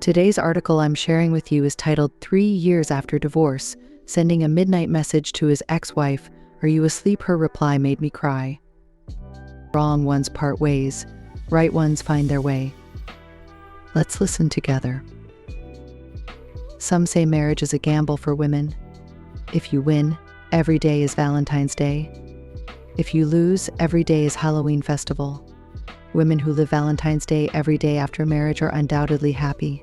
Today's article I'm sharing with you is titled 3 Years After Divorce, Sending a Midnight Message to His Ex-Wife. Are You Asleep? Her reply made me cry. Wrong ones part ways, right ones find their way. Let's listen together. Some say marriage is a gamble for women. If you win, every day is Valentine's Day. If you lose, every day is Halloween festival. Women who live Valentine's Day every day after marriage are undoubtedly happy.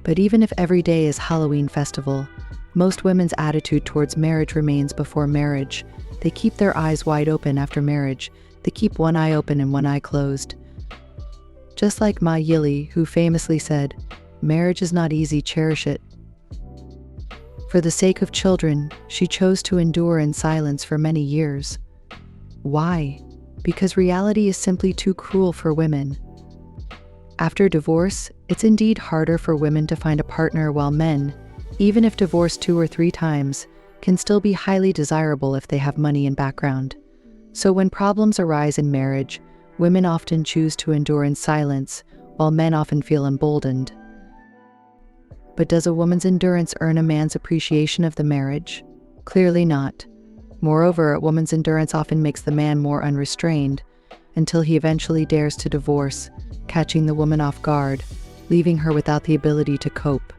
But even if every day is Halloween festival, most women's attitude towards marriage remains before marriage. They keep their eyes wide open after marriage. They keep one eye open and one eye closed. Just like Ma Yili, who famously said, "Marriage is not easy, cherish it." For the sake of children, she chose to endure in silence for many years. Why? Because reality is simply too cruel for women. After divorce, it's indeed harder for women to find a partner, while men, even if divorced 2 or 3 times, can still be highly desirable if they have money and background. So when problems arise in marriage, women often choose to endure in silence, while men often feel emboldened. But does a woman's endurance earn a man's appreciation of the marriage? Clearly not. Moreover, a woman's endurance often makes the man more unrestrained, until he eventually dares to divorce, catching the woman off guard, leaving her without the ability to cope.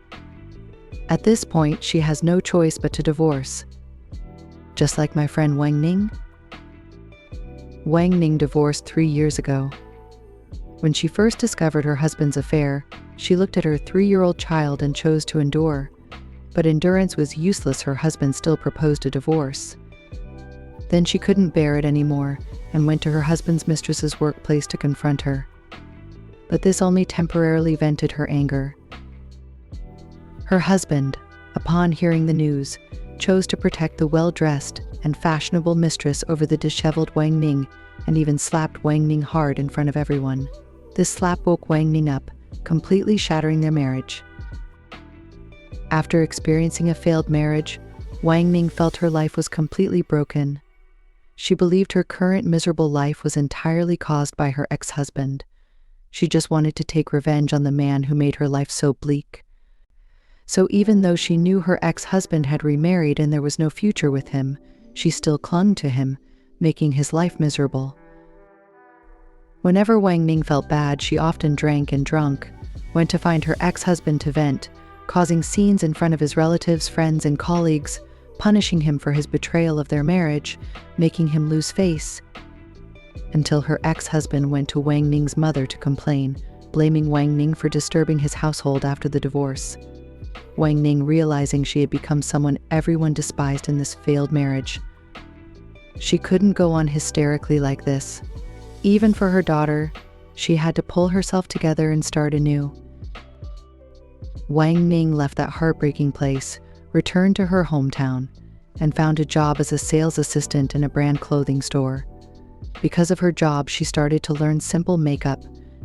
At this point, she has no choice but to divorce. Just like my friend Wang Ning. Wang Ning divorced 3 years ago. When she first discovered her husband's affair, she looked at her 3-year-old child and chose to endure. But endurance was useless. Her husband still proposed a divorce. Then she couldn't bear it anymore and went to her husband's mistress's workplace to confront her. But this only temporarily vented her anger. Her husband, upon hearing the news, chose to protect the well-dressed and fashionable mistress over the disheveled Wang Ning, and even slapped Wang Ning hard in front of everyone. This slap woke Wang Ning up, completely shattering their marriage. After experiencing a failed marriage, Wang Ning felt her life was completely broken. She believed her current miserable life was entirely caused by her ex-husband. She just wanted to take revenge on the man who made her life so bleak. So even though she knew her ex-husband had remarried and there was no future with him, she still clung to him, making his life miserable. Whenever Wang Ning felt bad, she often drank and drunk, went to find her ex-husband to vent, causing scenes in front of his relatives, friends, and colleagues, punishing him for his betrayal of their marriage, making him lose face. Until her ex-husband went to Wang Ning's mother to complain, blaming Wang Ning for disturbing his household after the divorce. Wang Ning, realizing she had become someone everyone despised in this failed marriage. She couldn't go on hysterically like this. Even for her daughter, she had to pull herself together and start anew. Wang Ning left that heartbreaking place, returned to her hometown, and found a job as a sales assistant in a brand clothing store. Because of her job, she started to learn simple makeup,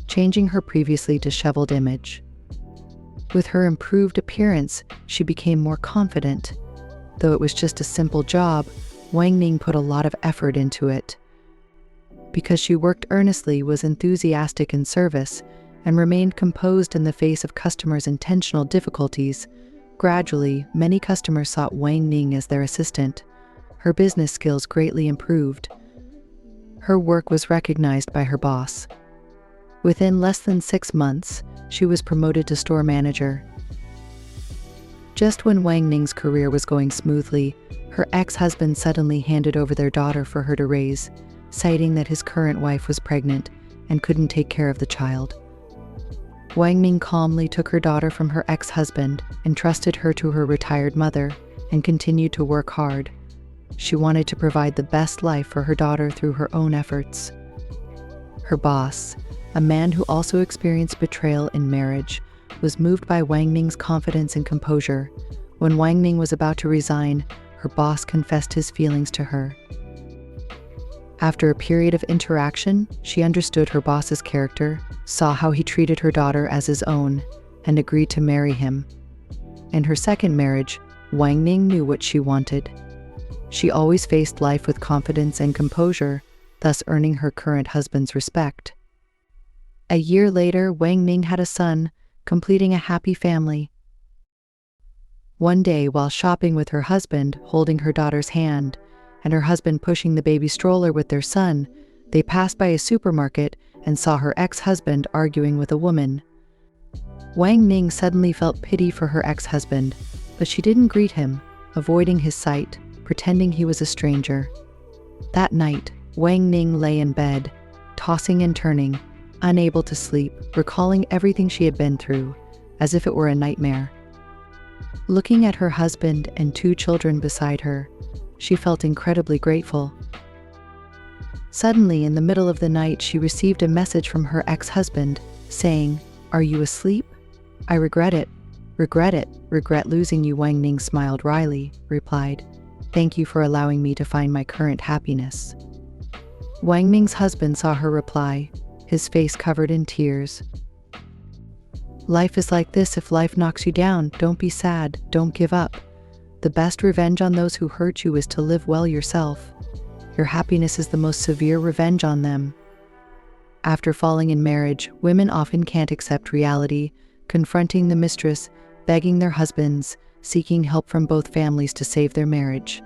changing her previously disheveled image. With her improved appearance, she became more confident. Though it was just a simple job, Wang Ning put a lot of effort into it. Because she worked earnestly, was enthusiastic in service, and remained composed in the face of customers' intentional difficulties, gradually, many customers sought Wang Ning as their assistant. Her business skills greatly improved. Her work was recognized by her boss. Within less than 6 months, she was promoted to store manager. Just when Wang Ning's career was going smoothly, her ex-husband suddenly handed over their daughter for her to raise, citing that his current wife was pregnant and couldn't take care of the child. Wang Ning calmly took her daughter from her ex-husband, entrusted her to her retired mother, and continued to work hard. She wanted to provide the best life for her daughter through her own efforts. Her boss, a man who also experienced betrayal in marriage, was moved by Wang Ning's confidence and composure. When Wang Ning was about to resign, her boss confessed his feelings to her. After a period of interaction, she understood her boss's character, saw how he treated her daughter as his own, and agreed to marry him. In her second marriage, Wang Ning knew what she wanted. She always faced life with confidence and composure, thus earning her current husband's respect. A year later, Wang Ning had a son, completing a happy family. One day, while shopping with her husband, holding her daughter's hand, and her husband pushing the baby stroller with their son, they passed by a supermarket and saw her ex-husband arguing with a woman. Wang Ning suddenly felt pity for her ex-husband, but she didn't greet him, avoiding his sight, pretending he was a stranger. That night, Wang Ning lay in bed, tossing and turning, unable to sleep, recalling everything she had been through, as if it were a nightmare. Looking at her husband and 2 children beside her, she felt incredibly grateful. Suddenly, in the middle of the night, she received a message from her ex-husband, saying, "Are you asleep? I regret it. Regret losing you." Wang Ning smiled wryly, replied, "Thank you for allowing me to find my current happiness." Wang Ning's husband saw her reply, his face covered in tears. "Life is like this. If life knocks you down, don't be sad, don't give up. The best revenge on those who hurt you is to live well yourself. Your happiness is the most severe revenge on them." After falling in marriage, women often can't accept reality, confronting the mistress, begging their husbands, seeking help from both families to save their marriage.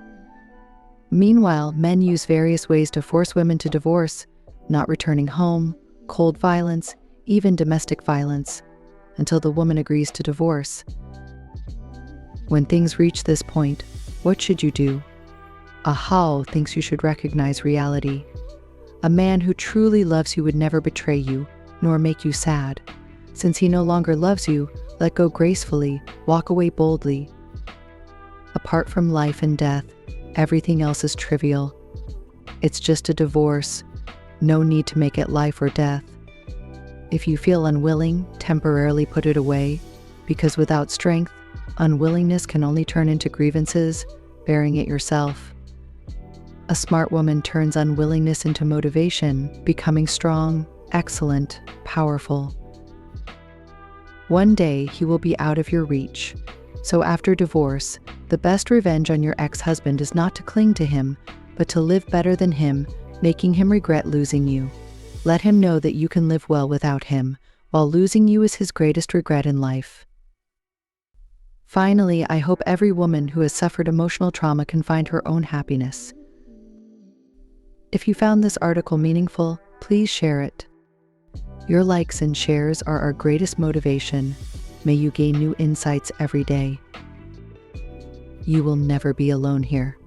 Meanwhile, men use various ways to force women to divorce, not returning home, cold violence, even domestic violence, until the woman agrees to divorce. When things reach this point, what should you do? A Hao thinks you should recognize reality. A man who truly loves you would never betray you, nor make you sad. Since he no longer loves you, let go gracefully, walk away boldly. Apart from life and death, everything else is trivial. It's just a divorce. No need to make it life or death. If you feel unwilling, temporarily put it away, because without strength, unwillingness can only turn into grievances, bearing it yourself. A smart woman turns unwillingness into motivation, becoming strong, excellent, powerful. One day he will be out of your reach. So after divorce, the best revenge on your ex-husband is not to cling to him, but to live better than him, making him regret losing you. Let him know that you can live well without him, while losing you is his greatest regret in life. Finally, I hope every woman who has suffered emotional trauma can find her own happiness. If you found this article meaningful, please share it. Your likes and shares are our greatest motivation. May you gain new insights every day. You will never be alone here.